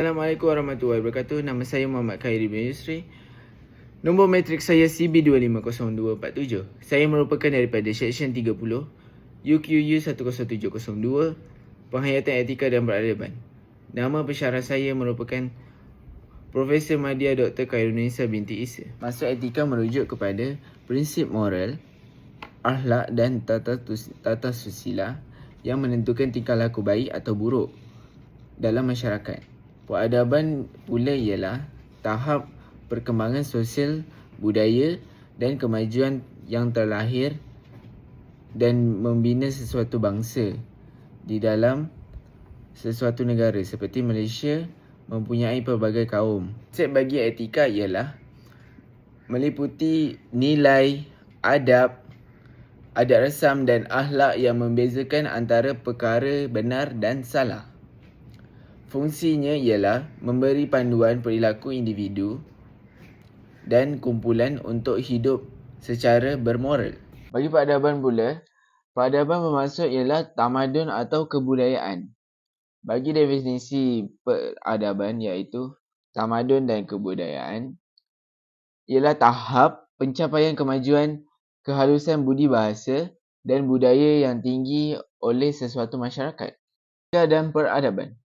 Assalamualaikum warahmatullahi wabarakatuh. Nama saya Muhammad Khairi bin Yusri. Nombor matrik saya CB250247. Saya merupakan daripada Seksyen 30 UQU 10702 Penghayatan Etika dan Peradaban. Nama pensyarah saya merupakan Profesor Madya Dr. Khairunisa binti Isa. Masuk etika merujuk kepada prinsip moral, akhlak dan tata susila yang menentukan tingkah laku baik atau buruk dalam masyarakat. Peradaban pula ialah tahap perkembangan sosial, budaya dan kemajuan yang terlahir dan membina sesuatu bangsa di dalam sesuatu negara seperti Malaysia mempunyai pelbagai kaum. Konsep bagi etika ialah meliputi nilai, adat rasam dan akhlak yang membezakan antara perkara benar dan salah. Fungsinya ialah memberi panduan perilaku individu dan kumpulan untuk hidup secara bermoral. Bagi peradaban pula, peradaban bermaksud ialah tamadun atau kebudayaan. Bagi definisi peradaban iaitu tamadun dan kebudayaan ialah tahap pencapaian kemajuan kehalusan budi bahasa dan budaya yang tinggi oleh sesuatu masyarakat. Etika dan peradaban.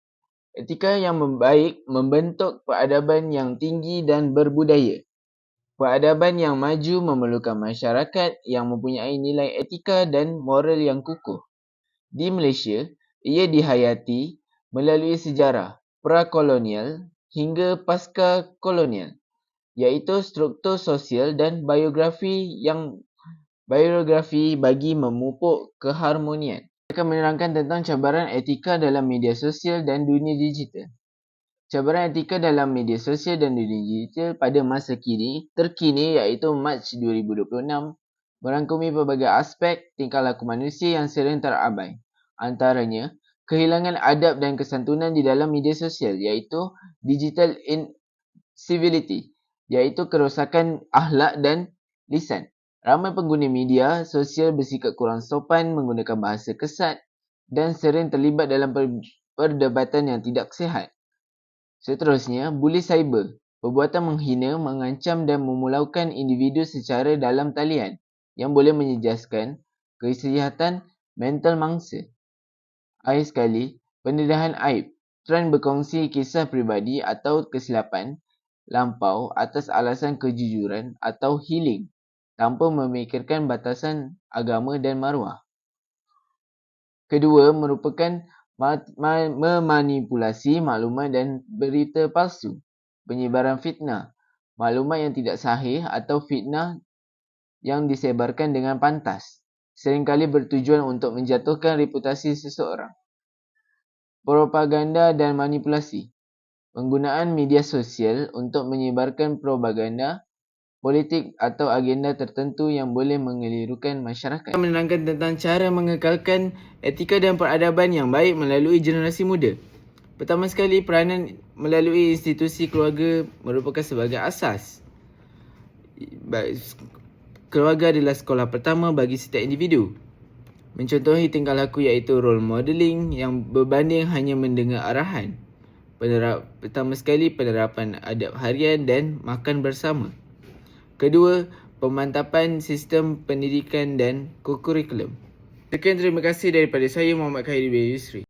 Etika yang baik membentuk peradaban yang tinggi dan berbudaya. Peradaban yang maju memerlukan masyarakat yang mempunyai nilai etika dan moral yang kukuh. Di Malaysia, ia dihayati melalui sejarah prakolonial hingga pasca kolonial, iaitu struktur sosial dan biografi bagi memupuk keharmonian. Saya akan menerangkan tentang cabaran etika dalam media sosial dan dunia digital. Cabaran etika dalam media sosial dan dunia digital pada masa terkini iaitu Mac 2026 merangkumi pelbagai aspek tingkah laku manusia yang sering terabai. Antaranya, kehilangan adab dan kesantunan di dalam media sosial iaitu digital incivility, iaitu kerosakan akhlak dan lisan. Ramai pengguna media sosial bersikap kurang sopan, menggunakan bahasa kesat dan sering terlibat dalam perdebatan yang tidak sihat. Seterusnya, buli cyber, perbuatan menghina, mengancam dan memulaukan individu secara dalam talian yang boleh menjejaskan kesihatan mental mangsa. Akhir sekali, pendedahan aib, trend berkongsi kisah peribadi atau kesilapan lampau atas alasan kejujuran atau healing tanpa memikirkan batasan agama dan maruah. Kedua, merupakan memanipulasi maklumat dan berita palsu, penyebaran fitnah, maklumat yang tidak sahih atau fitnah yang disebarkan dengan pantas, seringkali bertujuan untuk menjatuhkan reputasi seseorang. Propaganda dan manipulasi, penggunaan media sosial untuk menyebarkan propaganda politik atau agenda tertentu yang boleh mengelirukan masyarakat. Kita menerangkan tentang cara mengekalkan etika dan peradaban yang baik melalui generasi muda. Pertama sekali, peranan melalui institusi keluarga merupakan sebagai asas. Keluarga adalah sekolah pertama bagi setiap individu. Mencontohi tingkah laku iaitu role modeling yang berbanding hanya mendengar arahan. Pertama sekali, penerapan adab harian dan makan bersama. Kedua, pemantapan sistem pendidikan dan kurikulum. Sekian, terima kasih daripada saya Muhammad Khairi bin Yusri.